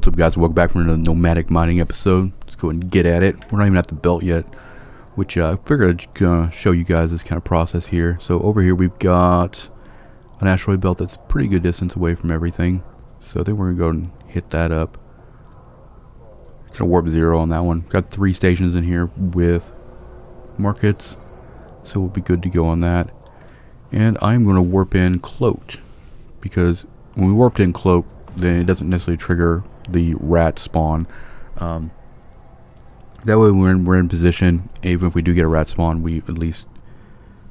What's up, guys? Welcome back from another Nomadic mining episode. Let's go and get at it. We're not even at the belt yet, which I figured I'd show you guys this kind of process here. So over here we've got an asteroid belt that's a pretty good distance away from everything. So I think we're going to go and hit that up. Gonna warp 0 on that one. Got 3 stations in here with markets, so we'll be good to go on that. And I'm going to warp in cloaked, because when we warped in cloaked, then it doesn't necessarily trigger the rat spawn. That way we're in position. Even if we do get a rat spawn, we at least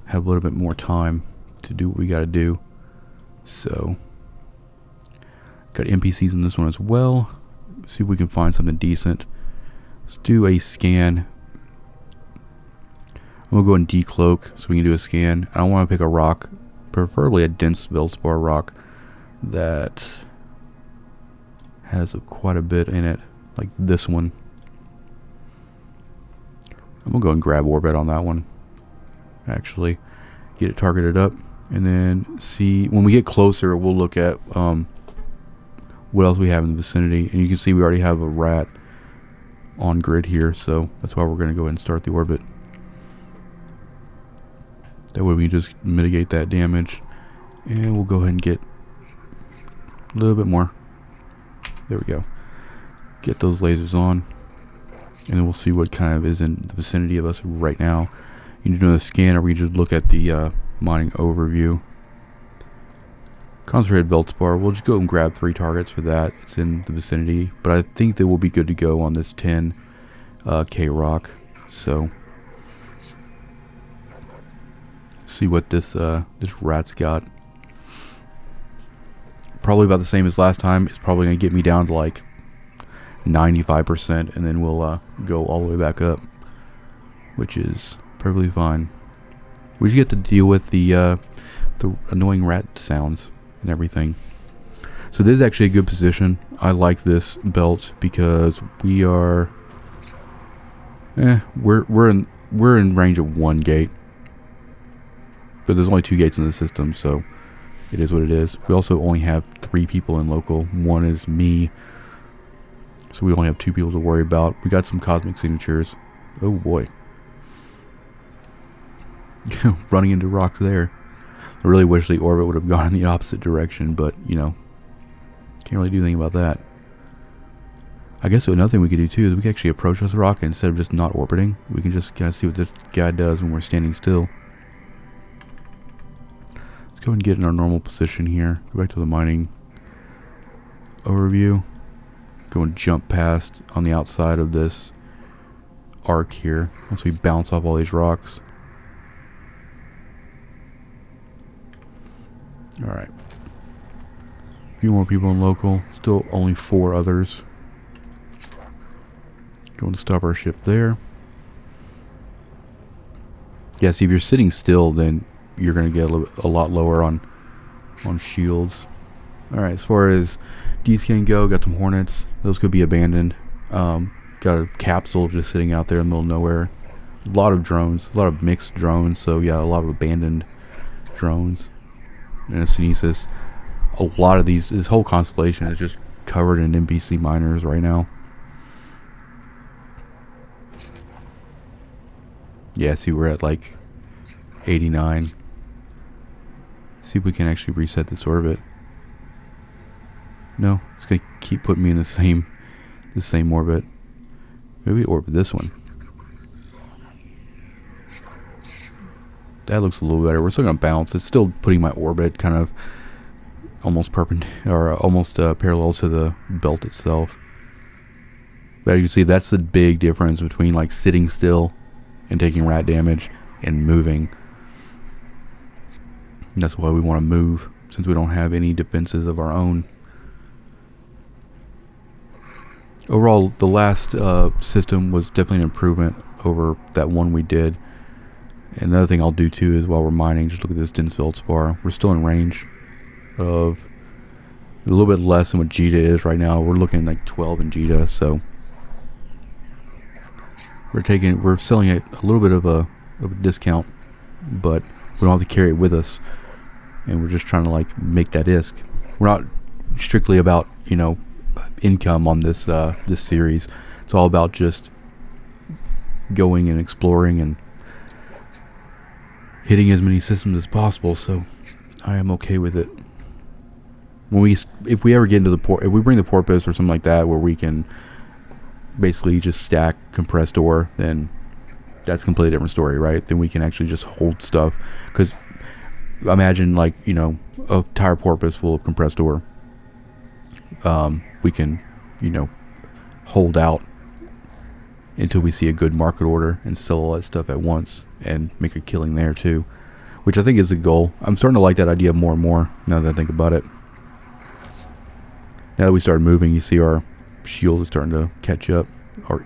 have a little bit more time to do what we got to do. So got NPCs in this one as well. See if we can find something decent. Let's do a scan. I'm gonna go and decloak so we can do a scan. I want to pick a rock, preferably a dense feldspar rock that has quite a bit in it, like this one. I'm gonna go and grab orbit on that one. Actually, get it targeted up, and then see when we get closer. We'll look at what else we have in the vicinity, and you can see we already have a rat on grid here, so that's why we're gonna go ahead and start the orbit. That way we can just mitigate that damage, and we'll go ahead and get a little bit more. There we go. Get those lasers on, and then we'll see what kind of is in the vicinity of us right now. You can do a scan, or we just look at the mining overview. Concentrated feldspar, we'll just go and grab 3 targets for that. It's in the vicinity, but I think that we'll be good to go on this 10K rock. So see what this rat's got. Probably about the same as last time. It's probably gonna get me down to like 95%, and then we'll go all the way back up, which is perfectly fine. We just get to deal with the annoying rat sounds and everything. So this is actually a good position. I like this belt because we are we're in range of 1 gate, but there's only 2 gates in the system, so it is what it is. We also only have 3 people in local. 1 is me, so we only have 2 people to worry about. We got some cosmic signatures. Oh boy. Running into rocks there. I really wish the orbit would have gone in the opposite direction, but you know, can't really do anything about that. I guess another thing we could do too is we can actually approach this rock, and instead of just not orbiting, we can just kind of see what this guy does when we're standing still. Let's go and get in our normal position here. Go back to the mining overview. Go and jump past on the outside of this arc here once we bounce off all these rocks. Alright. A few more people in local. Still only 4 others. Going to stop our ship there. Yeah, see, if you're sitting still, then you're going to get a lot lower on shields. Alright, as far as D-scan go, got some hornets. Those could be abandoned. Got a capsule just sitting out there in the middle of nowhere. A lot of drones. A lot of mixed drones. So yeah, a lot of abandoned drones. And a Synesis. A lot of this whole constellation is just covered in NPC miners right now. Yeah, see, we're at like 89. See if we can actually reset this orbit. No, it's gonna keep putting me in the same orbit. Maybe orbit this one. That looks a little better. We're still gonna bounce. It's still putting my orbit kind of almost perpendicular, or almost parallel to the belt itself. But you can see that's the big difference between like sitting still and taking rat damage and moving. And that's why we want to move, since we don't have any defenses of our own. Overall, the last system was definitely an improvement over that one we did. And another thing I'll do too is while we're mining, just look at this dense feldspar. We're still in range of a little bit less than what Jita is right now. We're looking at like 12 in Jita, so we're selling it a little bit of a discount, but we don't have to carry it with us, and we're just trying to like make that ISK. We're not strictly about, you know, income on this this series. It's all about just going and exploring and hitting as many systems as possible. So I am okay with it. If we ever get into the port, if we bring the porpoise or something like that, where we can basically just stack compressed ore, then that's a completely different story, right? Then we can actually just hold stuff. Because imagine, like, you know, a tire porpoise full of compressed ore. We can, you know, hold out until we see a good market order and sell all that stuff at once and make a killing there too, which I think is the goal. I'm starting to like that idea more and more now that I think about it. Now that we started moving, you see our shield is starting to catch up, our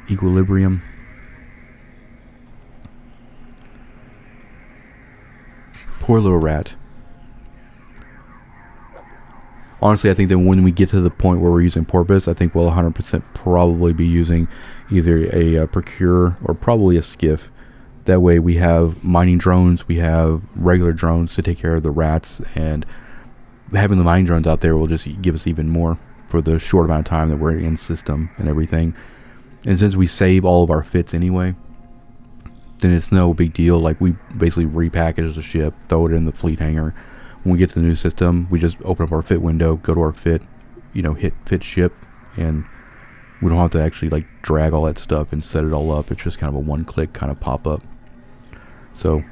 equilibrium. Poor little rat. Honestly, I think that when we get to the point where we're using porpoise, I think we'll 100% probably be using either a procure or probably a skiff. That way we have mining drones, we have regular drones to take care of the rats, and having the mining drones out there will just give us even more for the short amount of time that we're in system and everything. And since we save all of our fits anyway, then it's no big deal. Like, we basically repackage the ship, throw it in the fleet hangar. When we get to the new system, we just open up our fit window, go to our fit, you know, hit fit ship, and we don't have to actually like drag all that stuff and set it all up. It's just kind of a one-click kind of pop-up. So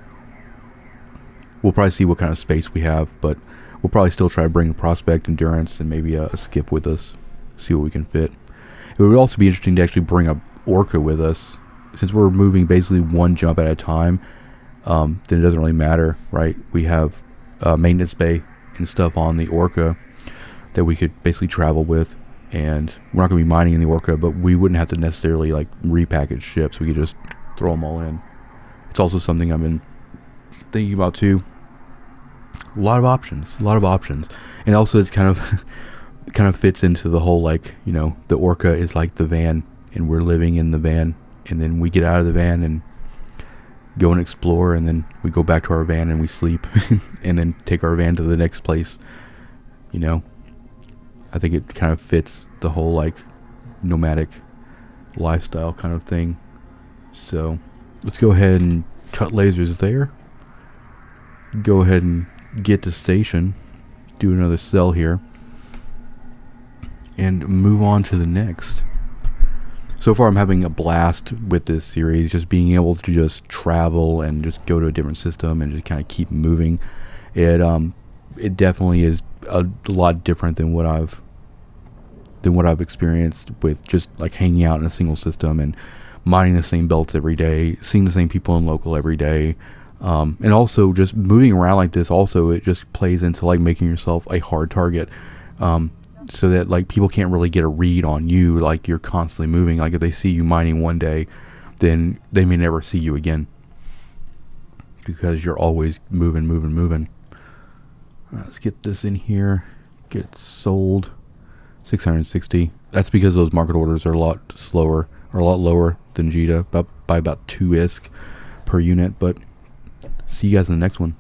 we'll probably see what kind of space we have, but we'll probably still try to bring a prospect, endurance, and maybe a skip with us, see what we can fit. It would also be interesting to actually bring a orca with us. Since we're moving basically one jump at a time, then it doesn't really matter, right? We have maintenance bay and stuff on the orca that we could basically travel with, and we're not going to be mining in the orca, but we wouldn't have to necessarily like repackage ships. We could just throw them all in. It's also something I've been thinking about too. A lot of options, and also it's kind of fits into the whole, like, you know, the orca is like the van and we're living in the van, and then we get out of the van and go and explore, and then we go back to our van and we sleep and then take our van to the next place. You know, I think it kind of fits the whole like nomadic lifestyle kind of thing. So let's go ahead and cut lasers there. Go ahead and get to station, do another cell here, and move on to the next. So far I'm having a blast with this series, just being able to just travel and just go to a different system and just kind of keep moving. It definitely is a lot different than what I've experienced with just like hanging out in a single system and mining the same belts every day, seeing the same people in local every day. And also just moving around like this, also it just plays into like making yourself a hard target. So that like people can't really get a read on you, like you're constantly moving. Like if they see you mining one day, then they may never see you again because you're always moving. Let's get this in here, get sold. 660. That's because those market orders are a lot slower, or a lot lower than JITA, by about 2 ISK per unit. But see you guys in the next one.